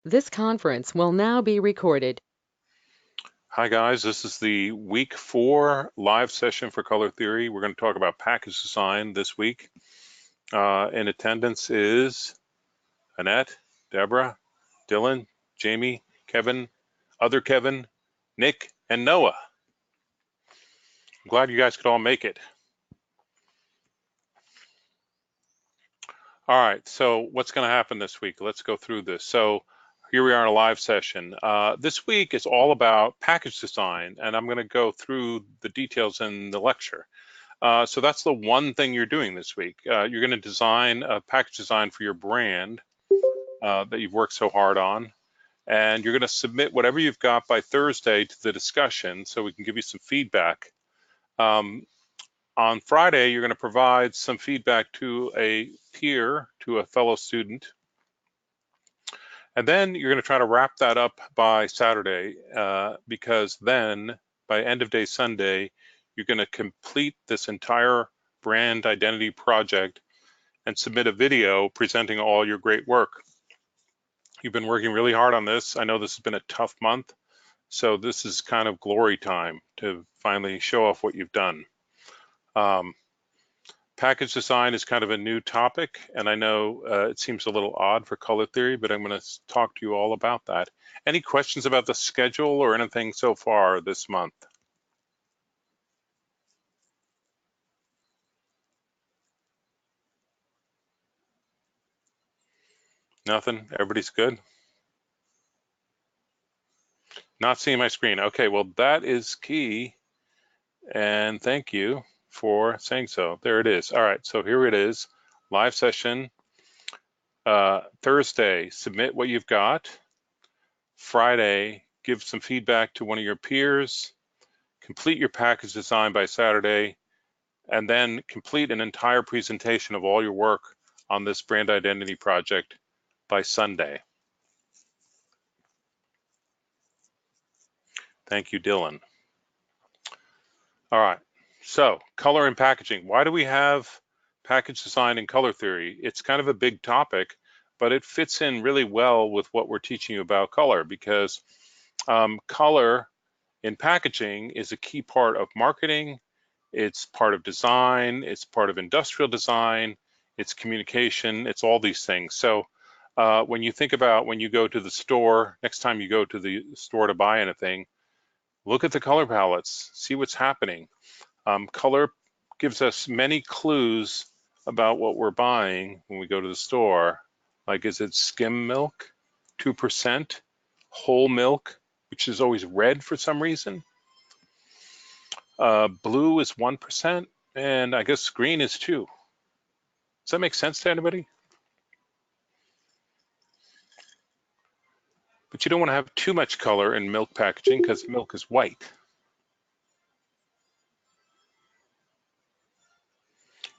This conference will now be recorded. Hi guys, this is the week 4 live session for Color Theory. We're going to talk about package design this week. In attendance is Annette, Deborah, Dylan, Jamie, Kevin, other Kevin, Nick, and Noah. I'm glad you guys could all make it. All right, so what's going to happen this week? Let's go through this. So here we are in a live session. This week is all about package design, and I'm going to go through the details in the lecture. So that's the one thing you're doing this week. You're going to design a package design for your brand that you've worked so hard on. And you're going to submit whatever you've got by Thursday to the discussion so we can give you some feedback. On Friday, you're going to provide some feedback to a peer, to a fellow student. And then you're going to try to wrap that up by Saturday because then by end of day Sunday, you're going to complete this entire brand identity project and submit a video presenting all your great work. You've been working really hard on this. I know this has been a tough month, so this is kind of glory time to finally show off what you've done. Package design is kind of a new topic, and I know it seems a little odd for color theory, but I'm going to talk to you all about that. Any questions about the schedule or anything so far this month? Nothing? Everybody's good? Not seeing my screen. Okay, well, that is key, and thank you for saying so. There it is. All right, so here it is, live session. Thursday, submit what you've got. Friday, give some feedback to one of your peers. Complete your package design by Saturday, and then complete an entire presentation of all your work on this brand identity project by Sunday. Thank you, Dylan. All right, so color and packaging. Why do we have package design and color theory? It's kind of a big topic, but it fits in really well with what we're teaching you about color because color in packaging is a key part of marketing. It's part of design, it's part of industrial design, it's communication, it's all these things. So when you think about when you go to the store, next time you go to the store to buy anything, look at the color palettes, see what's happening. Color gives us many clues about what we're buying when we go to the store. Like, is it skim milk, 2%, whole milk, which is always red for some reason? Blue is 1%, and I guess green is 2. Does that make sense to anybody? But you don't want to have too much color in milk packaging because milk is white.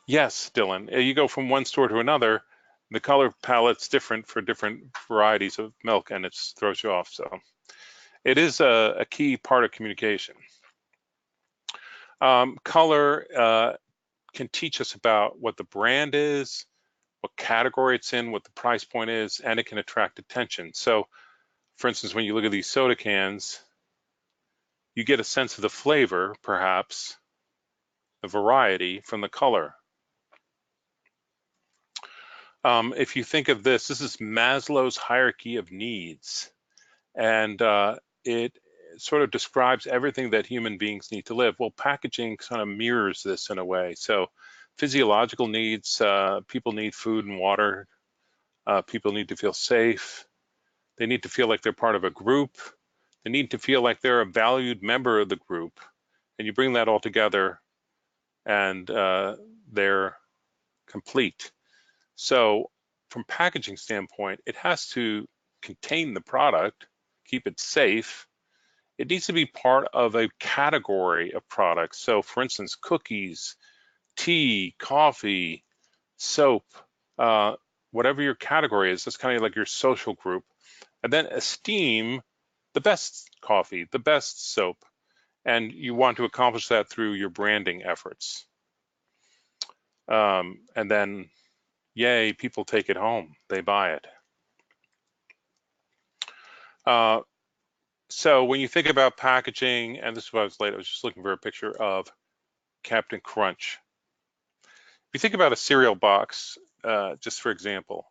Yes, Dylan, you go from one store to another, the color palette's different for different varieties of milk and it throws you off. So it is a key part of communication. Color can teach us about what the brand is, what category it's in, what the price point is, and it can attract attention. So for instance, when you look at these soda cans, you get a sense of the flavor, perhaps, the variety from the color. If you think of this is Maslow's hierarchy of needs, and it sort of describes everything that human beings need to live. Well, packaging kind of mirrors this in a way. So physiological needs, people need food and water, people need to feel safe, they need to feel like they're part of a group, they need to feel like they're a valued member of the group, and you bring that all together and they're complete. So from packaging standpoint, it has to contain the product, keep it safe. It needs to be part of a category of products. So for instance, cookies, tea, coffee, soap, whatever your category is, that's kind of like your social group. And then esteem the best coffee, the best soap. And you want to accomplish that through your branding efforts. And then, yay, people take it home, they buy it. So when you think about packaging, and this is what I was late, I was just looking for a picture of Captain Crunch. If you think about a cereal box, just for example,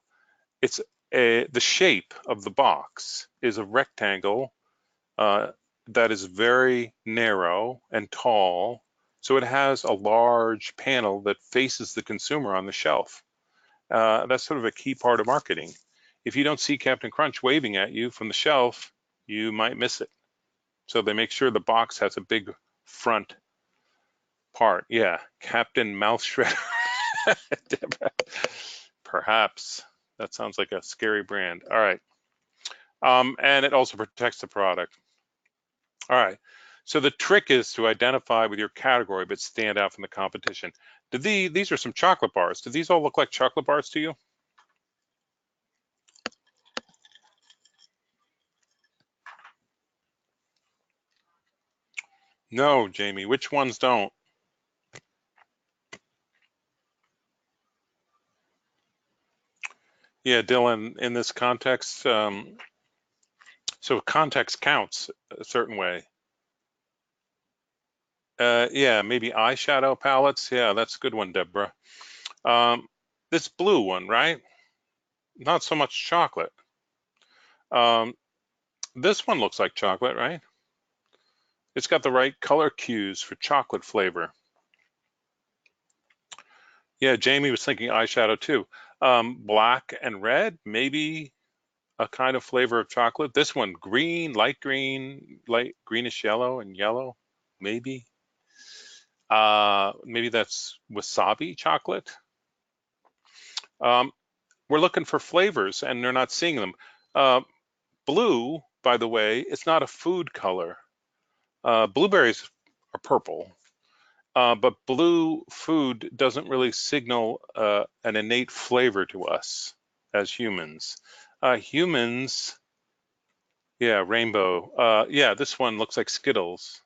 it's the shape of the box is a rectangle that is very narrow and tall. So it has a large panel that faces the consumer on the shelf. That's sort of a key part of marketing. If you don't see Captain Crunch waving at you from the shelf, you might miss it. So they make sure the box has a big front part. Yeah, Captain Mouth Shredder. Perhaps. That sounds like a scary brand. All right. And it also protects the product. All right. So the trick is to identify with your category, but stand out from the competition. These are some chocolate bars. Do these all look like chocolate bars to you? No, Jamie. Which ones don't? Yeah, Dylan, in this context, so context counts a certain way. Yeah, maybe eyeshadow palettes. Yeah, that's a good one, Deborah. This blue one, right? Not so much chocolate. Um, this one looks like chocolate, right? It's got the right color cues for chocolate flavor. Yeah, Jamie was thinking eyeshadow too. Black and red, maybe a kind of flavor of chocolate. This one, green, light greenish yellow and yellow, maybe. Maybe that's wasabi chocolate. Um, we're looking for flavors and they're not seeing them. Uh, blue, by the way, it's not a food color. Blueberries are purple, but blue food doesn't really signal an innate flavor to us as humans. Humans, yeah, rainbow. Yeah, this one looks like Skittles.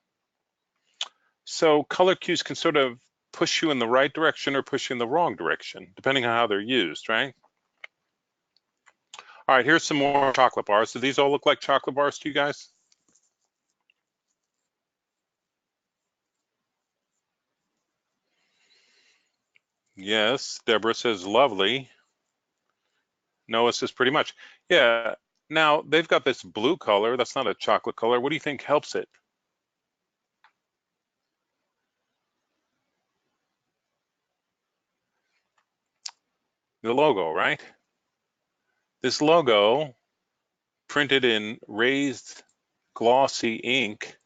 So color cues can sort of push you in the right direction or push you in the wrong direction, depending on how they're used, right? All right, here's some more chocolate bars. Do these all look like chocolate bars to you guys? Yes, Deborah says lovely. Noah says pretty much. Yeah, now they've got this blue color. That's not a chocolate color. What do you think helps it? The logo, right? This logo, printed in raised glossy ink,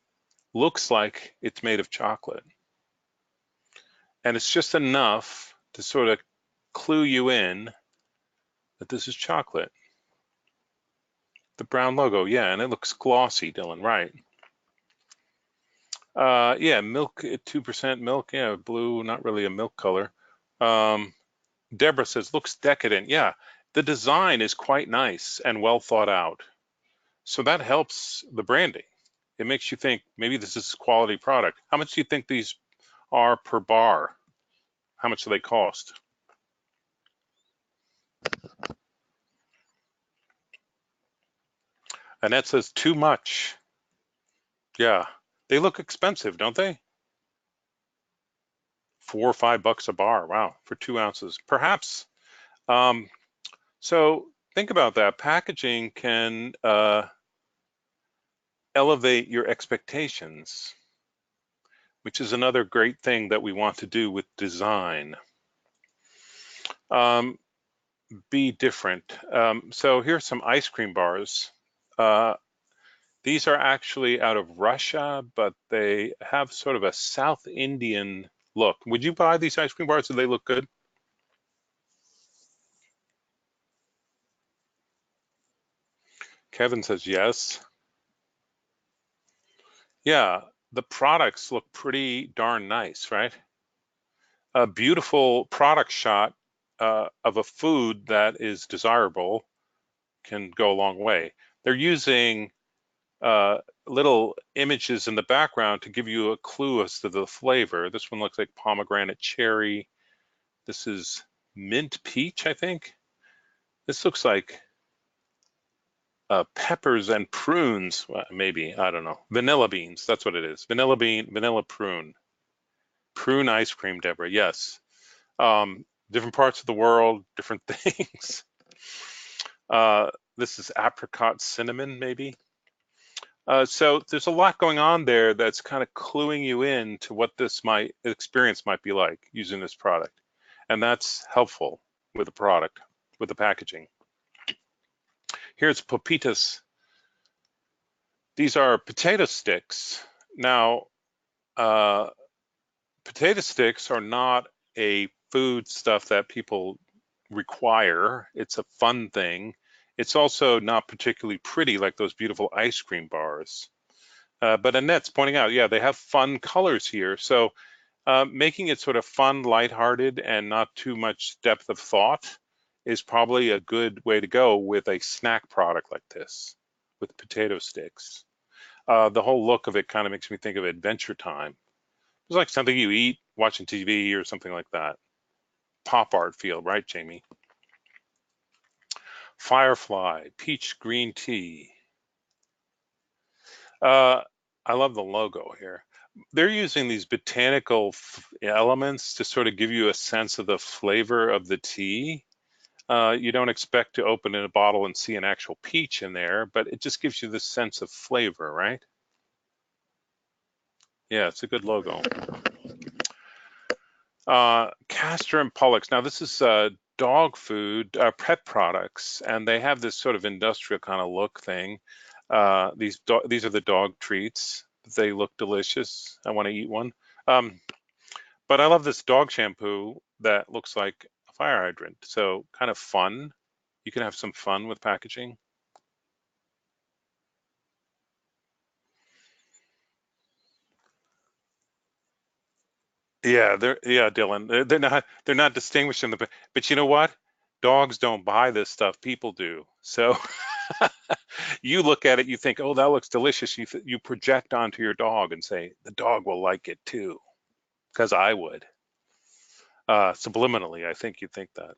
looks like it's made of chocolate. And it's just enough to sort of clue you in that this is chocolate. The brown logo, yeah, and it looks glossy, Dylan, right? Yeah, milk, 2% milk, yeah, blue, not really a milk color. Um, Deborah says, looks decadent. Yeah, the design is quite nice and well thought out. So that helps the branding. It makes you think maybe this is a quality product. How much do you think these are per bar? How much do they cost? Annette says, too much. Yeah, they look expensive, don't they? $4 or $5 a bar. Wow, for 2 ounces, perhaps. Um, so think about that. Packaging can elevate your expectations, which is another great thing that we want to do with design. Um, be different. So here's some ice cream bars. Uh, these are actually out of Russia, but they have sort of a South Indian look. Would you buy these ice cream bars? Do they look good? Kevin says yes. Yeah, the products look pretty darn nice, right? A beautiful product shot of a food that is desirable can go a long way. They're using little images in the background to give you a clue as to the flavor. This one looks like pomegranate cherry. This is mint peach, I think. This looks like peppers and prunes, well, maybe, I don't know. Vanilla beans, that's what it is. Vanilla bean, vanilla prune. Prune ice cream, Deborah, yes. Different parts of the world, different things. This is apricot cinnamon, maybe. So there's a lot going on there that's kind of cluing you in to what this experience might be like using this product. And that's helpful with the product, with the packaging. Here's Pepitas. These are potato sticks. Now, potato sticks are not a food stuff that people require. It's a fun thing. It's also not particularly pretty like those beautiful ice cream bars. But Annette's pointing out, yeah, they have fun colors here. So making it sort of fun, lighthearted, and not too much depth of thought is probably a good way to go with a snack product like this, with potato sticks. The whole look of it kind of makes me think of Adventure Time. It's like something you eat watching TV or something like that. Pop art feel, right, Jamie? Firefly, peach green tea. I love the logo here. They're using these botanical elements to sort of give you a sense of the flavor of the tea. You don't expect to open in a bottle and see an actual peach in there, but it just gives you this sense of flavor, right? Yeah, it's a good logo. Castor and Pollux. Now this is dog food, pet products, and they have this sort of industrial kind of look thing. These are the dog treats. They look delicious. I want to eat one. But I love this dog shampoo that looks like a fire hydrant. So kind of fun. You can have some fun with packaging. Yeah, Dylan. They're not distinguishing but you know what? Dogs don't buy this stuff. People do. So you look at it, you think, oh, that looks delicious. You project onto your dog and say, the dog will like it too, because I would. Subliminally, I think you think that.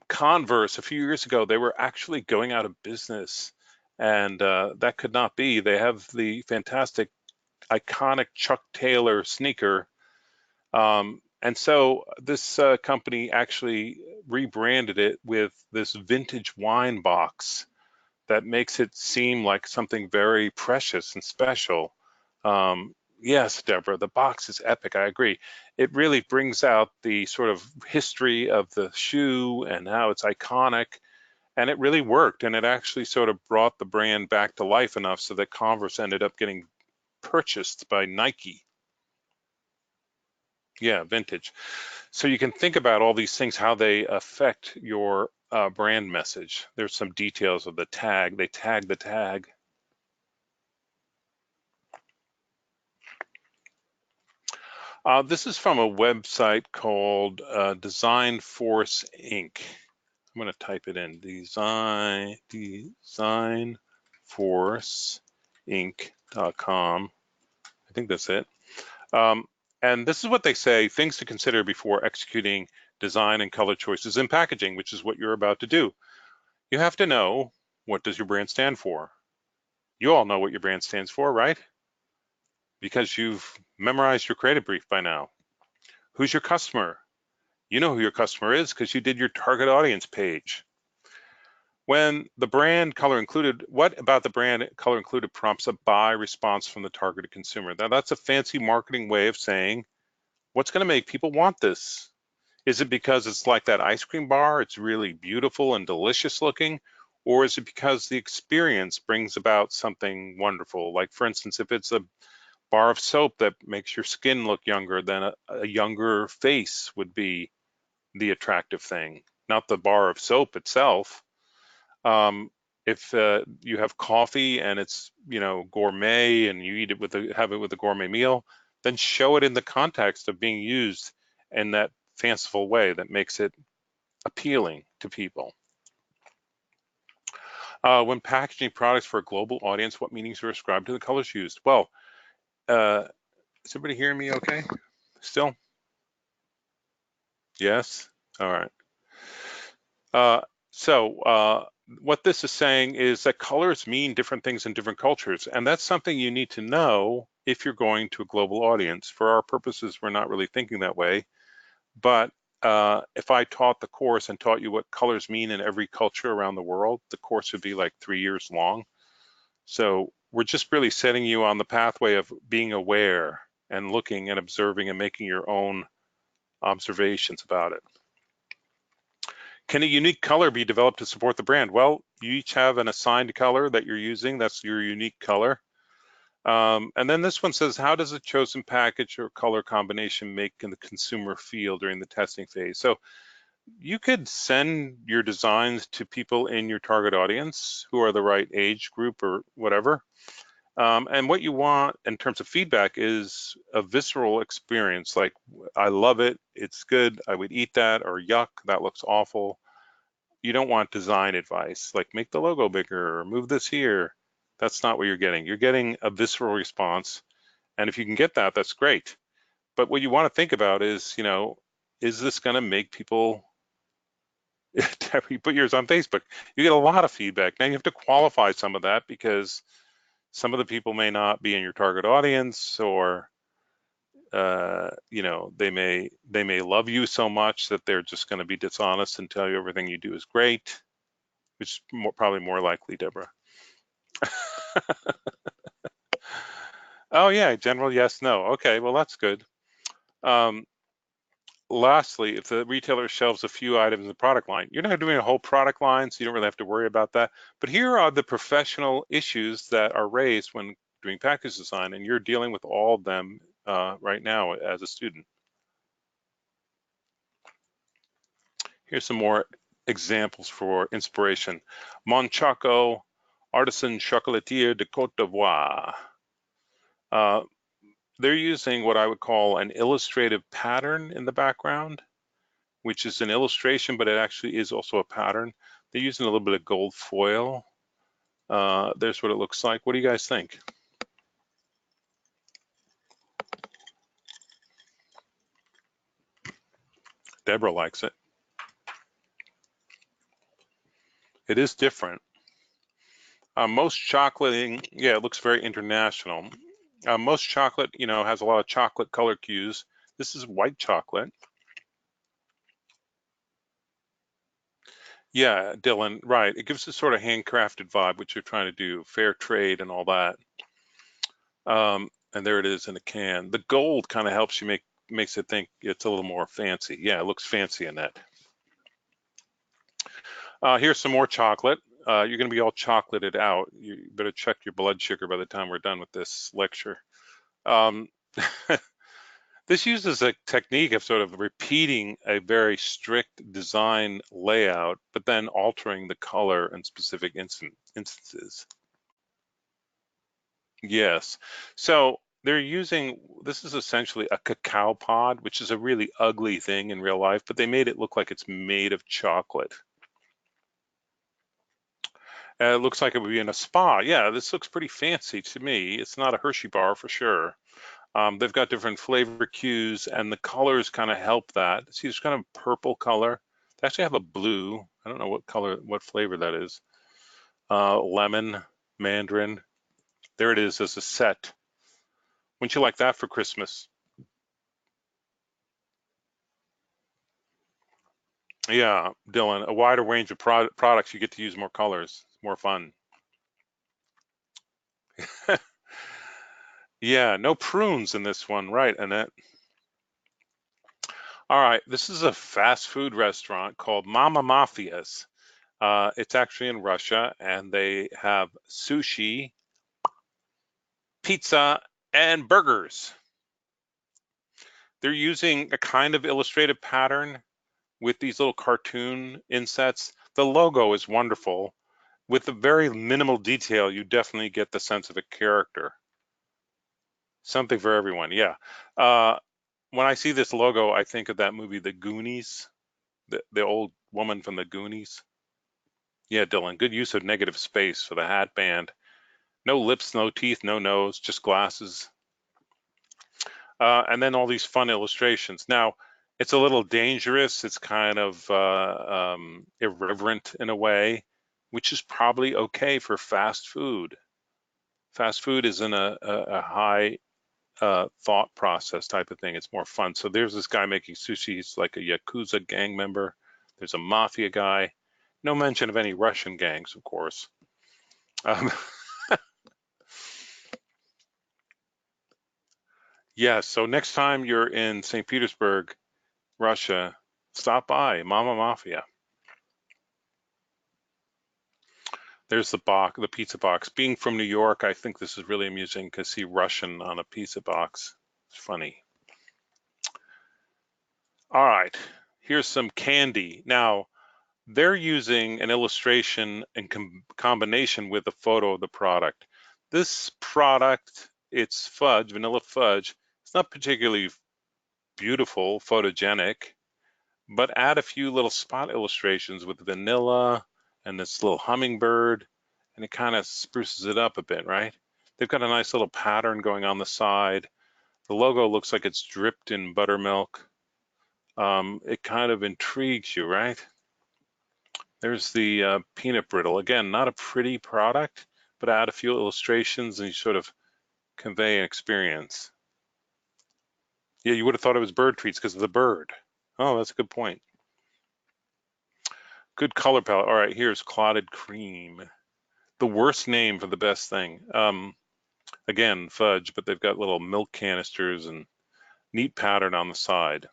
Converse, a few years ago, they were actually going out of business, and that could not be. They have the fantastic, iconic Chuck Taylor sneaker. And so this company actually rebranded it with this vintage wine box that makes it seem like something very precious and special. Yes, Deborah, the box is epic. I agree. It really brings out the sort of history of the shoe and how it's iconic. And it really worked. And it actually sort of brought the brand back to life enough so that Converse ended up getting purchased by Nike. Yeah, vintage. So you can think about all these things, how they affect your brand message. There's some details of the tag. They tag the tag. This is from a website called Design Force Inc. I'm going to type it in, designforceinc.com. I think that's it. And this is what they say, things to consider before executing design and color choices in packaging, which is what you're about to do. You have to know, what does your brand stand for? You all know what your brand stands for, right? Because you've memorized your creative brief by now. Who's your customer? You know who your customer is because you did your target audience page. When the brand color included, what about the brand color included prompts a buy response from the targeted consumer? Now that's a fancy marketing way of saying, what's going to make people want this? Is it because it's like that ice cream bar? It's really beautiful and delicious looking? Or is it because the experience brings about something wonderful? Like for instance, if it's a bar of soap that makes your skin look younger, then a younger face would be the attractive thing, not the bar of soap itself. If you have coffee and it's, gourmet and you eat it have it with a gourmet meal, then show it in the context of being used in that fanciful way that makes it appealing to people. When packaging products for a global audience, what meanings are ascribed to the colors used? Well, is everybody hearing me okay? Still? Yes? All right. So what this is saying is that colors mean different things in different cultures, and that's something you need to know if you're going to a global audience. For our purposes, we're not really thinking that way, but if I taught the course and taught you what colors mean in every culture around the world, the course would be like 3 years long. So we're just really setting you on the pathway of being aware and looking and observing and making your own observations about it. Can a unique color be developed to support the brand? Well, you each have an assigned color that you're using. That's your unique color. And then this one says, how does a chosen package or color combination make the consumer feel during the testing phase? So you could send your designs to people in your target audience who are the right age group or whatever. And what you want in terms of feedback is a visceral experience, like, I love it, it's good, I would eat that, or yuck, that looks awful. You don't want design advice, like make the logo bigger or move this here. That's not what you're getting. You're getting a visceral response. And if you can get that, that's great. But what you want to think about is, is this going to make people you put yours on Facebook? You get a lot of feedback. Now you have to qualify some of that because some of the people may not be in your target audience, or they may love you so much that they're just going to be dishonest and tell you everything you do is great, which is probably more likely, Deborah. Oh yeah, general yes, no. Okay, well that's good. Lastly, if the retailer shelves a few items in the product line, you're not doing a whole product line, so you don't really have to worry about that. But here are the professional issues that are raised when doing package design, and you're dealing with all of them right now as a student. Here's some more examples for inspiration. Monchaco, Artisan Chocolatier de Côte d'Ivoire. They're using what I would call an illustrative pattern in the background, which is an illustration, but it actually is also a pattern. They're using a little bit of gold foil. There's what it looks like. What do you guys think? Deborah likes it. It is different. Most chocolate, yeah, it looks very international. Most chocolate, has a lot of chocolate color cues. This is white chocolate. Yeah, Dylan, right. It gives a sort of handcrafted vibe, which you're trying to do, fair trade and all that. And there it is in a can. The gold kind of helps you makes it think it's a little more fancy. Yeah, it looks fancy in that. Here's some more chocolate. You're going to be all chocolated out. You better check your blood sugar by the time we're done with this lecture. Um, This uses a technique of sort of repeating a very strict design layout, but then altering the color in specific instances. Yes. So they're using, this is essentially a cacao pod, which is a really ugly thing in real life, but they made it look like it's made of chocolate. It looks like it would be in a spa. Yeah, this looks pretty fancy to me. It's not a Hershey bar for sure. They've got different flavor cues, and the colors kind of help that. See, there's kind of purple color. They actually have a blue. I don't know what color, what flavor that is. Lemon, mandarin. There it is as a set. Wouldn't you like that for Christmas? Yeah, Dylan, a wider range of products, you get to use more colors. It's more fun. Yeah, no prunes in this one, right, Annette? All right, this is a fast food restaurant called Mama Mafia's. It's actually in Russia, and they have sushi, pizza, and burgers. They're using a kind of illustrative pattern with these little cartoon insets. The logo is wonderful. With a very minimal detail, you definitely get the sense of a character. Something for everyone, yeah. When I see this logo, I think of that movie, The Goonies, the old woman from The Goonies. Yeah, Dylan, good use of negative space for the hat band. No lips, no teeth, no nose, just glasses. And then all these fun illustrations. Now, it's a little dangerous. It's kind of irreverent in a way. which is probably okay for fast food. Fast food isn't a high thought process type of thing. It's more fun. So there's this guy making sushi. He's like a Yakuza gang member. There's a mafia guy. No mention of any Russian gangs, of course. Yeah, so next time you're in St. Petersburg, Russia, stop by Mama Mafia. There's the pizza box. Being from New York, I think this is really amusing to see Russian on a pizza box. It's funny. All right, here's some candy. Now, they're using an illustration in combination with a photo of the product. This product, it's fudge, vanilla fudge. It's not particularly beautiful, photogenic, but add a few little spot illustrations with vanilla and this little hummingbird, and it kind of spruces it up a bit, right? They've got a nice little pattern going on the side. The logo looks like it's dripped in buttermilk. It kind of intrigues you, right? There's the peanut brittle. Again, not a pretty product, but add a few illustrations and you sort of convey an experience. Yeah, you would have thought it was bird treats because of the bird. Oh, that's a good point. Good color palette. All right, here's clotted cream. The worst name for the best thing. Again, fudge, but they've got little milk canisters and neat pattern on the side.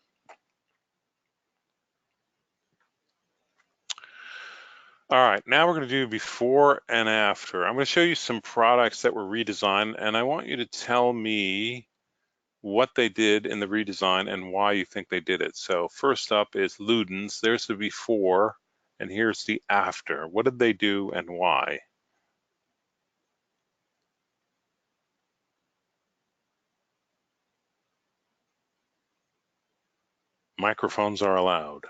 All right, now we're going to do before and after. I'm going to show you some products that were redesigned, and I want you to tell me what they did in the redesign and why you think they did it. So first up is Luden's. There's the before, and here's the after. What did they do and why? Microphones are allowed.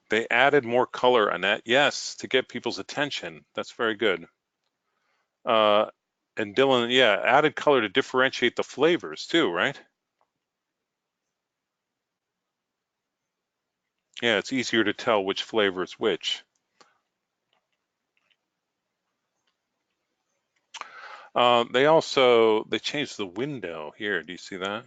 They added more color, Annette. Yes, to get people's attention. That's very good. And Dylan, yeah, added color to differentiate the flavors too, right? Yeah, it's easier to tell which flavor is which. They changed the window here. Do you see that?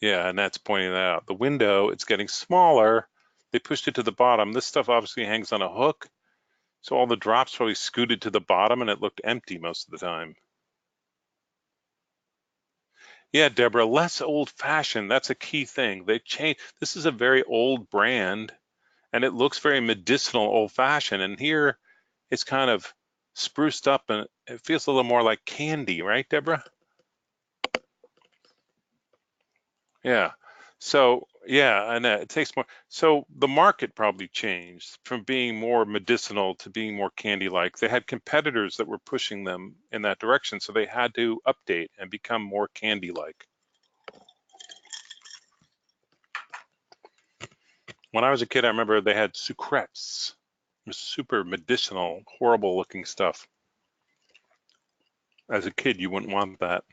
Yeah, and that's pointing that out. The window, it's getting smaller. They pushed it to the bottom. This stuff obviously hangs on a hook, so all the drops probably scooted to the bottom and it looked empty most of the time. Yeah, Deborah, less old-fashioned. That's a key thing. They changed. This is a very old brand, and it looks very medicinal, old-fashioned. And here, it's kind of spruced up, and it feels a little more like candy, right, Deborah? Yeah. So yeah, and it takes more. So the market probably changed from being more medicinal to being more candy-like. They had competitors that were pushing them in that direction, so they had to update and become more candy-like. When I was a kid, I remember they had sucrets. It was super medicinal, horrible looking stuff. As a kid, you wouldn't want that.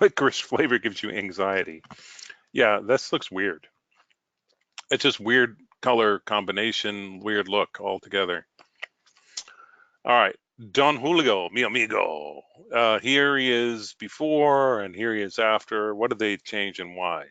Licorice flavor gives you anxiety. Yeah, this looks weird. It's just weird color combination, weird look altogether. All right, Don Julio, mi amigo. Here he is before and here he is after. What did they change and why?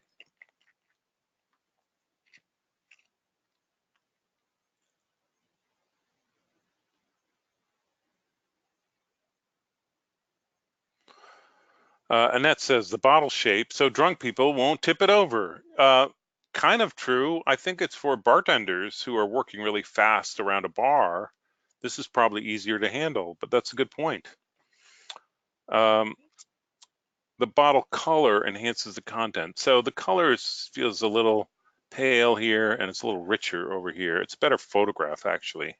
Annette says the bottle shape, so drunk people won't tip it over. Kind of true. I think it's for bartenders who are working really fast around a bar. This is probably easier to handle, but that's a good point. Um, the bottle color enhances the content. So the color feels a little pale here and it's a little richer over here. It's a better photograph, actually.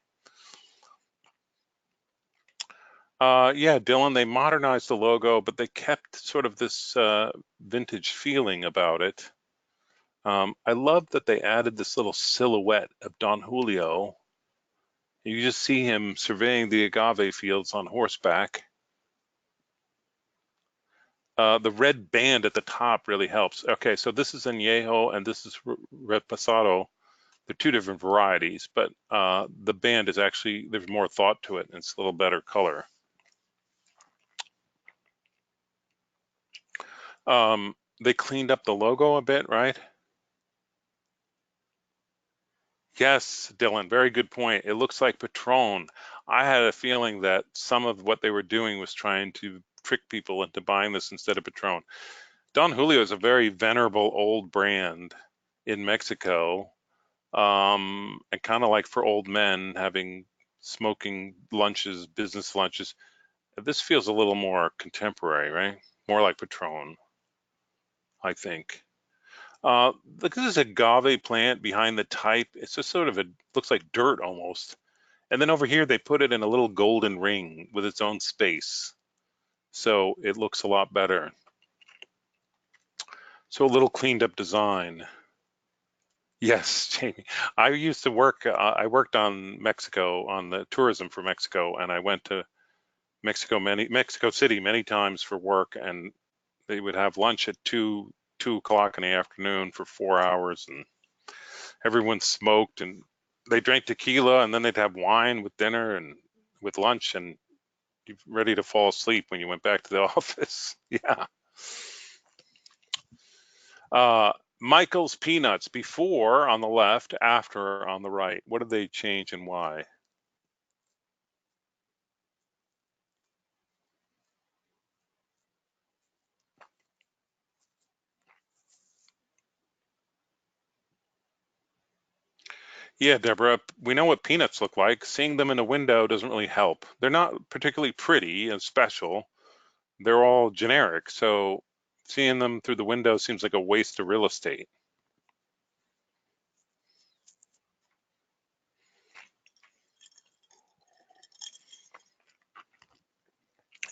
Yeah, Dylan, they modernized the logo, but they kept sort of this vintage feeling about it. I love that they added this little silhouette of Don Julio. You just see him surveying the agave fields on horseback. The red band at the top really helps. Okay, so this is Añejo and this is Reposado. They're two different varieties, but the band is actually, there's more thought to it, and it's a little better color. They cleaned up the logo a bit, right? Yes, Dylan, very good point. It looks like Patron. I had a feeling that some of what they were doing was trying to trick people into buying this instead of Patron. Don Julio is a very venerable old brand in Mexico, and kind of like for old men having smoking lunches, business lunches. This feels a little more contemporary, right? More like Patron, I think. Look, this is a agave plant behind the type. It's just sort of looks like dirt almost. And then over here, they put it in a little golden ring with its own space. So it looks a lot better. So a little cleaned up design. Yes, Jamie. I used to work, I worked on Mexico, on the tourism for Mexico, and I went to Mexico City many times for work, and they would have lunch at 2 o'clock in the afternoon for 4 hours, and everyone smoked, and they drank tequila, and then they'd have wine with dinner and with lunch, and you're ready to fall asleep when you went back to the office. Yeah. Michael's Peanuts, before on the left, after on the right. What did they change and why? Yeah, Deborah, we know what peanuts look like. Seeing them in a window doesn't really help. They're not particularly pretty and special. They're all generic. So seeing them through the window seems like a waste of real estate.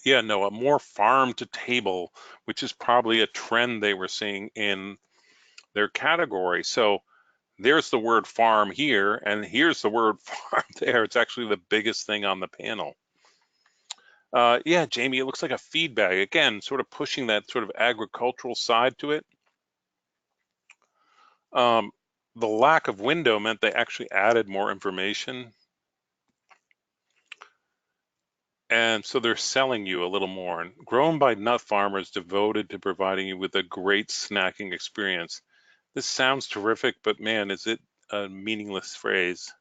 Yeah, no, a more farm to table, which is probably a trend they were seeing in their category. So there's the word farm here, and here's the word farm there. It's actually the biggest thing on the panel. Yeah, Jamie, it looks like a feed bag. Again, sort of pushing that sort of agricultural side to it. Um, the lack of window meant they actually added more information. And so they're selling you a little more. And grown by nut farmers devoted to providing you with a great snacking experience. This sounds terrific, but man, is it a meaningless phrase.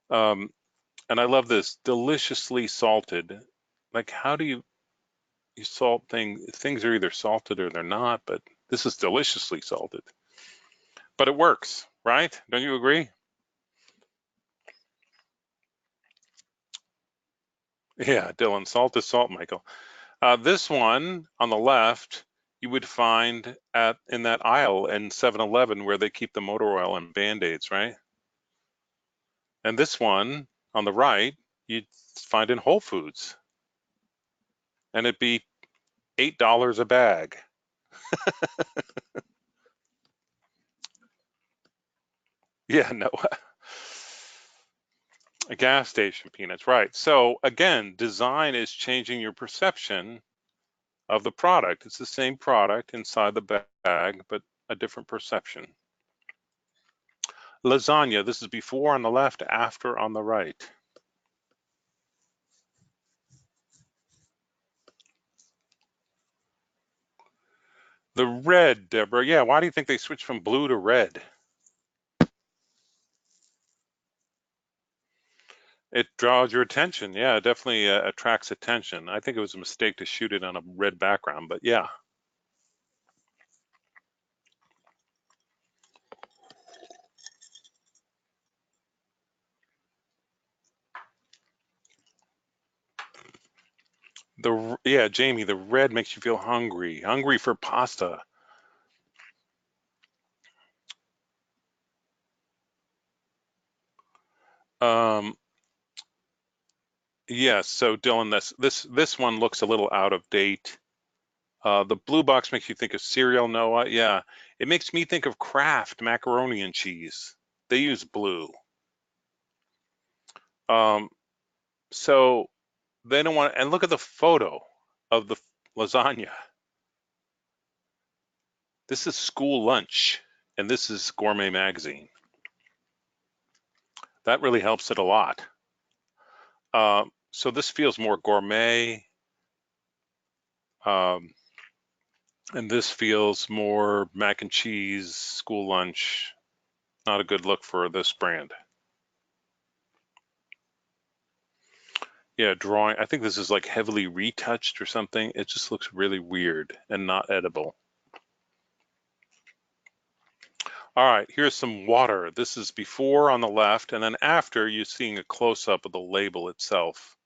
Um, and I love this, deliciously salted. Like, how do you salt things? Things are either salted or they're not, but this is deliciously salted. But it works, right? Don't you agree? Yeah, Dylan, salt is salt, Michael. This one on the left, you would find at in that aisle in 7-Eleven where they keep the motor oil and Band-Aids, right? And this one on the right, you'd find in Whole Foods, and it'd be $8 a bag. Yeah, no, a gas station peanuts, right? So again, design is changing your perception of the product. It's the same product inside the bag, but a different perception. Lasagna, this is before on the left, after on the right. The red, Deborah. Yeah, why do you think they switched from blue to red? It draws your attention. Yeah, it definitely attracts attention. I think it was a mistake to shoot it on a red background, but yeah. Yeah, Jamie, the red makes you feel hungry, hungry for pasta. Um, yes, so Dylan, this one looks a little out of date. The blue box makes you think of cereal, Noah. Yeah, it makes me think of Kraft macaroni and cheese. They use blue. Um, so they don't want, and look at the photo of the lasagna. This is school lunch, and this is Gourmet Magazine. That really helps it a lot. So this feels more gourmet, and this feels more mac and cheese, school lunch. Not a good look for this brand. Yeah, drawing. I think this is like heavily retouched or something. It just looks really weird and not edible. All right, here's some water. This is before on the left, and then after you're seeing a close-up of the label itself.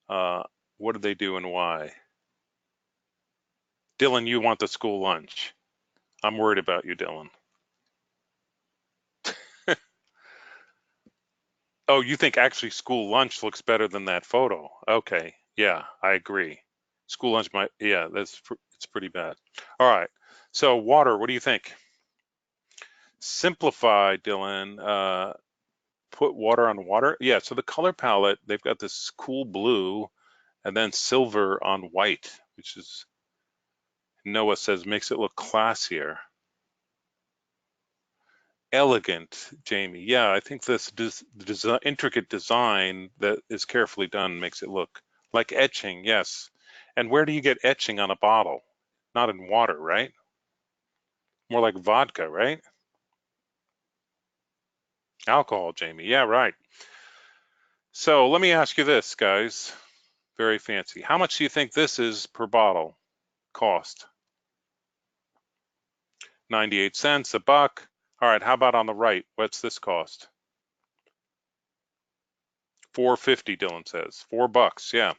What did they do and why? Dylan, you want the school lunch. I'm worried about you, Dylan. Oh, you think actually school lunch looks better than that photo? Okay, yeah, I agree. School lunch might, yeah, it's pretty bad. All right, so water, what do you think? Simplify, Dylan. Put water on water. Yeah, so the color palette, they've got this cool blue and then silver on white, which is, Noah says, makes it look classier. Elegant, Jamie. Yeah, I think this intricate design that is carefully done makes it look like etching, yes. And where do you get etching on a bottle? Not in water, right? More like vodka, right? Alcohol, Jamie. Yeah, right. So let me ask you this, guys. Very fancy. How much do you think this is per bottle? Cost? 98 cents, a buck. All right, how about on the right? What's this cost? $4.50, Dylan says. $4, yeah.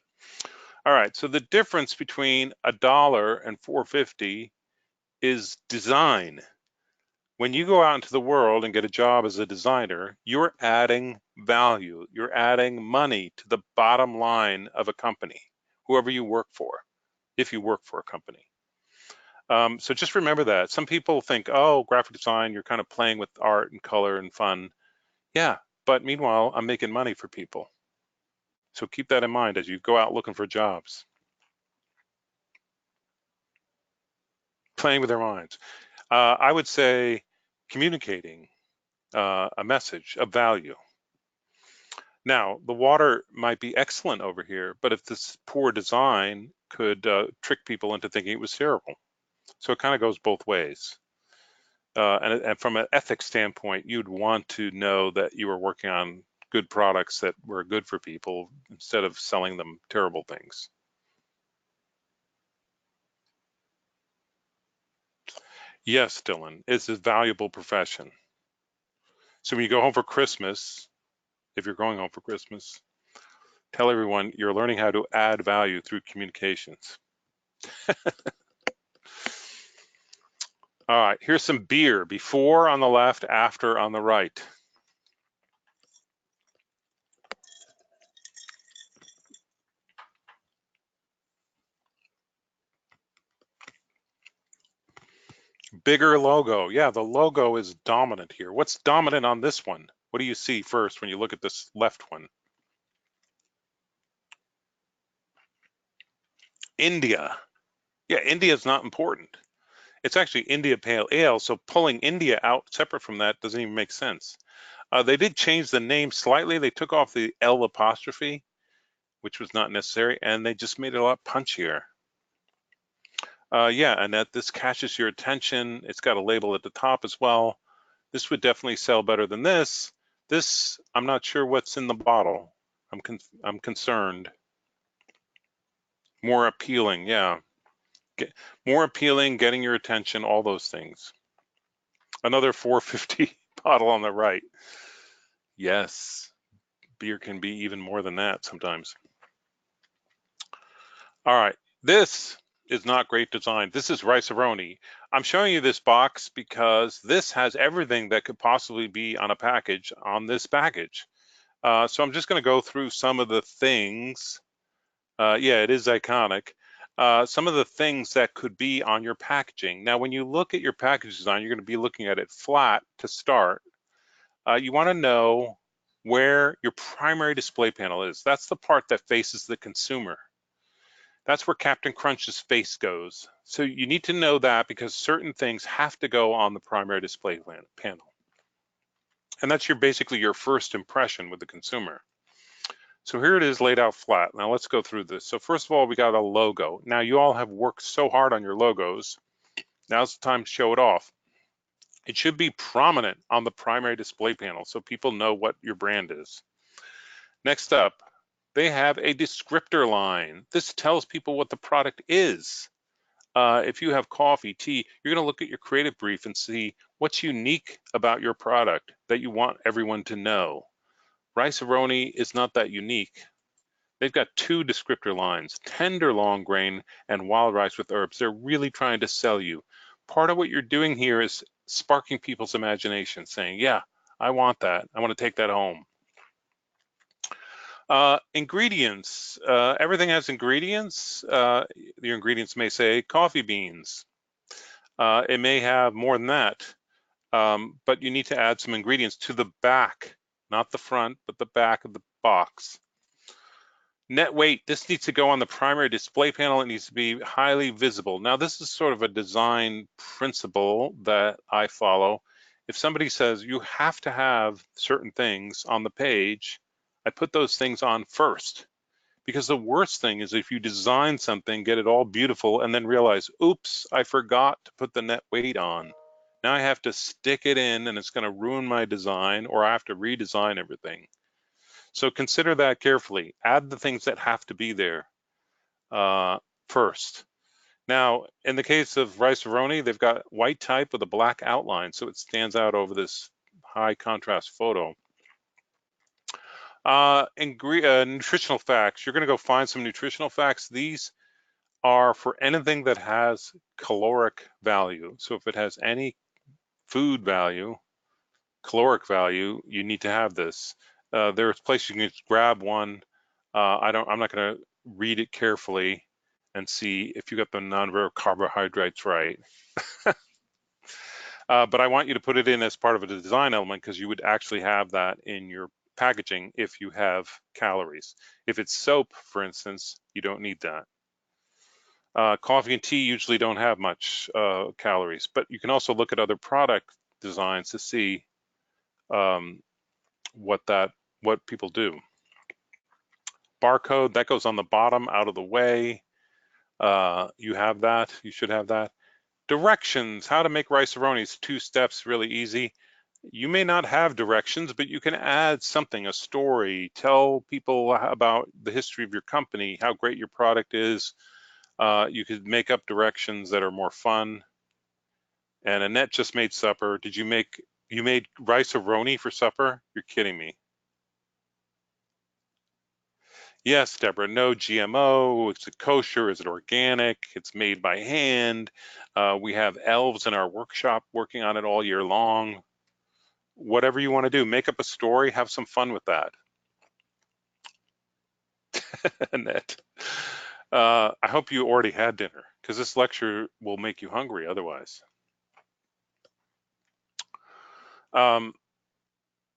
All right, so the difference between $1 and $4.50 is design. When you go out into the world and get a job as a designer, you're adding value. You're adding money to the bottom line of a company, whoever you work for, if you work for a company. So just remember that. Some people think, oh, graphic design, you're kind of playing with art and color and fun. Yeah, but meanwhile, I'm making money for people. So keep that in mind as you go out looking for jobs. Playing with their minds. I would say communicating a message of value. Now, the water might be excellent over here, but if this poor design could trick people into thinking it was terrible. So it kind of goes both ways. And from an ethics standpoint, you'd want to know that you were working on good products that were good for people instead of selling them terrible things. Yes, Dylan, it's a valuable profession. So when you go home for Christmas, if you're going home for Christmas, tell everyone you're learning how to add value through communications. All right, here's some beer. Before on the left, after on the right. Bigger logo. Yeah, the logo is dominant here. What's dominant on this one? What do you see first when you look at this left one? India. Yeah, India is not important. It's actually India Pale Ale, so pulling India out separate from that doesn't even make sense. They did change the name slightly. They took off the L apostrophe, which was not necessary, and they just made it a lot punchier. Yeah, and that this catches your attention. It's got a label at the top as well. This would definitely sell better than this. This, I'm not sure what's in the bottle. I'm concerned. More appealing, yeah. More appealing, getting your attention, all those things. Another 450 bottle on the right. Yes, beer can be even more than that sometimes. All right, this is not great design. This is Rice-A-Roni. I'm showing you this box because this has everything that could possibly be on a package on this package. So I'm just going to go through some of the things. Yeah, it is iconic. Some of the things that could be on your packaging. Now, when you look at your package design, you're going to be looking at it flat to start. You want to know where your primary display panel is. That's the part that faces the consumer. That's where Captain Crunch's face goes. So you need to know that because certain things have to go on the primary display panel. And that's basically your first impression with the consumer. So here it is laid out flat. Now let's go through this. So first of all, we got a logo. Now you all have worked so hard on your logos. Now's the time to show it off. It should be prominent on the primary display panel so people know what your brand is. Next up, they have a descriptor line. This tells people what the product is. If you have coffee, tea, you're going to look at your creative brief and see what's unique about your product that you want everyone to know. Rice-A-Roni is not that unique. They've got two descriptor lines, tender long grain and wild rice with herbs. They're really trying to sell you. Part of what you're doing here is sparking people's imagination, saying, yeah, I want that. I want to take that home. Ingredients, everything has ingredients. Your ingredients may say coffee beans. It may have more than that, but you need to add some ingredients to the back, not the front, but the back of the box. Net weight, this needs to go on the primary display panel. It needs to be highly visible. Now, this is sort of a design principle that I follow. If somebody says you have to have certain things on the page, I put those things on first, because the worst thing is if you design something, get it all beautiful, and then realize, oops, I forgot to put the net weight on. Now I have to stick it in and it's going to ruin my design, or I have to redesign everything. So consider that carefully. Add the things that have to be there first. Now, in the case of Rice-A-Roni, they've got white type with a black outline, so it stands out over this high contrast photo. Nutritional facts. You're going to go find some nutritional facts. These are for anything that has caloric value. So if it has any food value, caloric value, you need to have this. There's places you can just grab one. I'm not going to read it carefully and see if you got the non-rare carbohydrates right. But I want you to put it in as part of a design element, because you would actually have that in your packaging if you have calories. If it's soap, for instance, you don't need that. Coffee and tea usually don't have much calories, but you can also look at other product designs to see what people do. Barcode, that goes on the bottom out of the way. You have that, you should have that. Directions, how to make Rice-A-Ronis, 2 steps, really easy. You may not have directions, but you can add something, a story, tell people about the history of your company, how great your product is. You could make up directions that are more fun. And Annette just made supper. You made Rice-A-Roni for supper? You're kidding me. Yes, Deborah, no GMO, is it kosher, is it organic, it's made by hand. We have elves in our workshop working on it all year long. Whatever you want to do, make up a story, have some fun with that. Annette, I hope you already had dinner, because this lecture will make you hungry otherwise.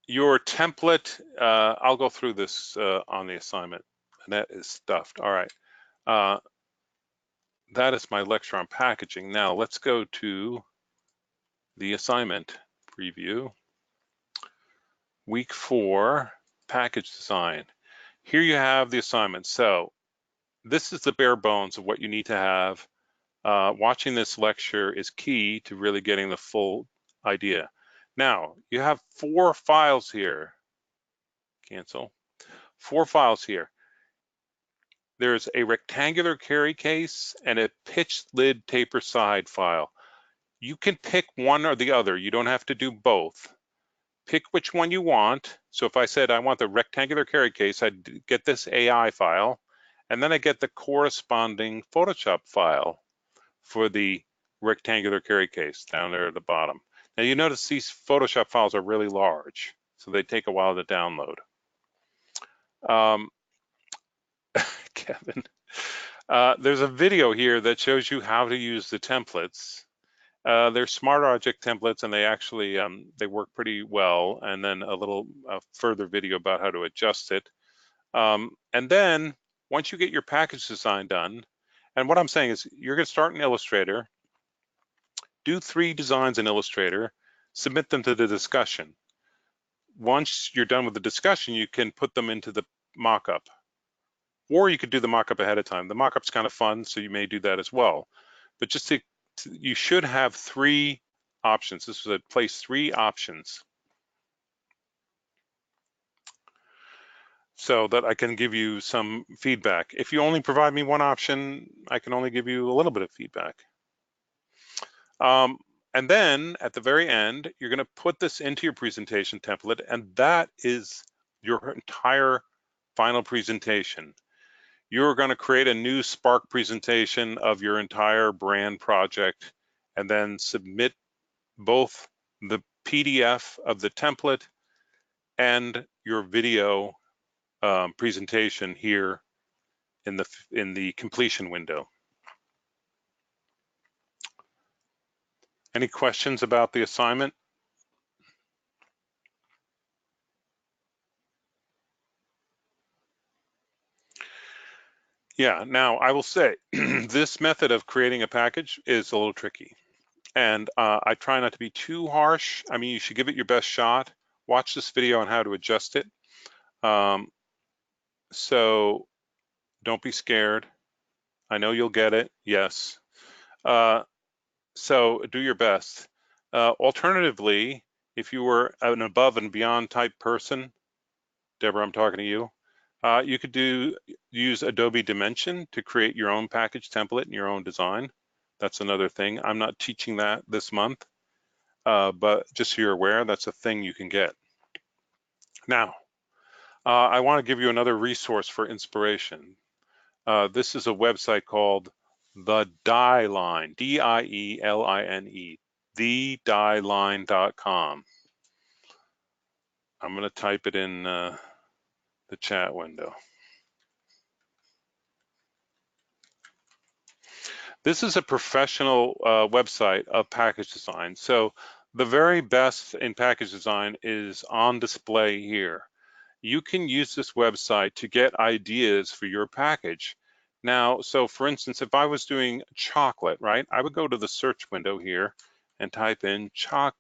Your template, I'll go through this on the assignment. Annette is stuffed. All right. That is my lecture on packaging. Now let's go to the assignment preview. Week 4, package design. Here you have the assignment. So this is the bare bones of what you need to have. Watching this lecture is key to really getting the full idea. Now, you have 4 files here. Cancel. 4 files here. There's a rectangular carry case and a pitch lid taper side file. You can pick one or the other. You don't have to do both. Pick which one you want. So if I said I want the rectangular carry case, I'd get this AI file, and then I get the corresponding Photoshop file for the rectangular carry case down there at the bottom. Now you notice these Photoshop files are really large, so they take a while to download. Kevin, there's a video here that shows you how to use the templates. They're smart object templates, and they actually they work pretty well. And then a little further video about how to adjust it. And then once you get your package design done, and what I'm saying is you're going to start in Illustrator, do 3 designs in Illustrator, submit them to the discussion. once you're done with the discussion, you can put them into the mock-up. Or you could do the mock-up ahead of time. The mock-up's kind of fun, so you may do that as well. But just you should have 3 options. This is place 3 options so that I can give you some feedback. If you only provide me 1 option, I can only give you a little bit of feedback. And then at the very end, you're going to put this into your presentation template, and that is your entire final presentation. You're going to create a new Spark presentation of your entire brand project and then submit both the PDF of the template and your video presentation here in the completion window. Any questions about the assignment? Yeah, now I will say this method of creating a package is a little tricky. And I try not to be too harsh. I mean, you should give it your best shot. Watch this video on how to adjust it. So don't be scared. I know you'll get it, yes. So do your best. Alternatively, if you were an above and beyond type person, Deborah, I'm talking to you, you could use Adobe Dimension to create your own package template and your own design. That's another thing. I'm not teaching that this month, but just so you're aware, that's a thing you can get. Now, I want to give you another resource for inspiration. This is a website called The Dieline, D-I-E-L-I-N-E, thedieline.com. I'm going to type it in the chat window. This is a professional website of package design. So the very best in package design is on display here. You can use this website to get ideas for your package. Now, so for instance, if I was doing chocolate, right, I would go to the search window here and type in chocolate.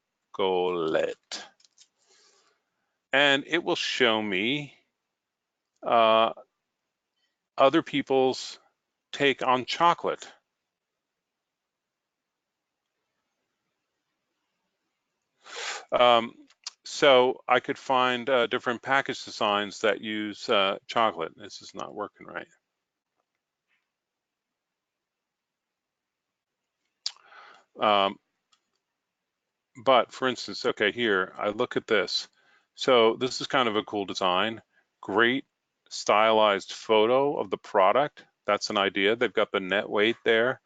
And it will show me other people's take on chocolate. So I could find different package designs that use chocolate. This is not working right. But for instance, okay, here, I look at this. So this is kind of a cool design. Great stylized photo of the product. That's an idea. They've got the net weight there.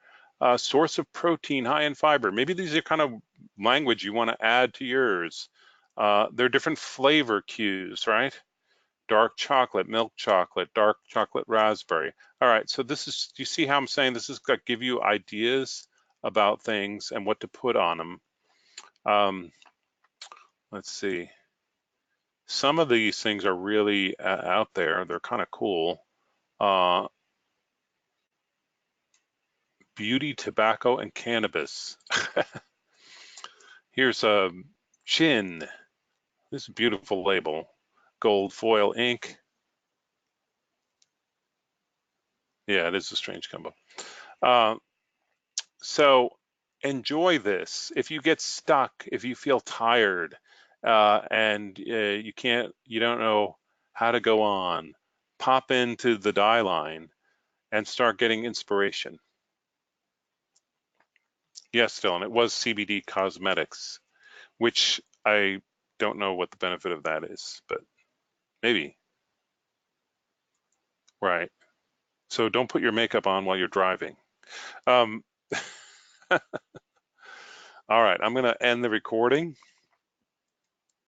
Source of protein, high in fiber. Maybe these are kind of language you want to add to yours. There are different flavor cues, right? Dark chocolate, milk chocolate, dark chocolate raspberry. All right, so this is, do you see how I'm saying this is going to give you ideas about things and what to put on them? Let's see. Some of these things are really out there. They're kind of cool. Beauty, tobacco, and cannabis. Here's a chin. This is a beautiful label. Gold foil ink. Yeah, it is a strange combo. So enjoy this. If you get stuck, if you feel tired, and you don't know how to go on, pop into the Dieline and start getting inspiration. Yes, Dylan, it was CBD Cosmetics, which I don't know what the benefit of that is, but maybe. Right. So don't put your makeup on while you're driving. All right, I'm going to end the recording.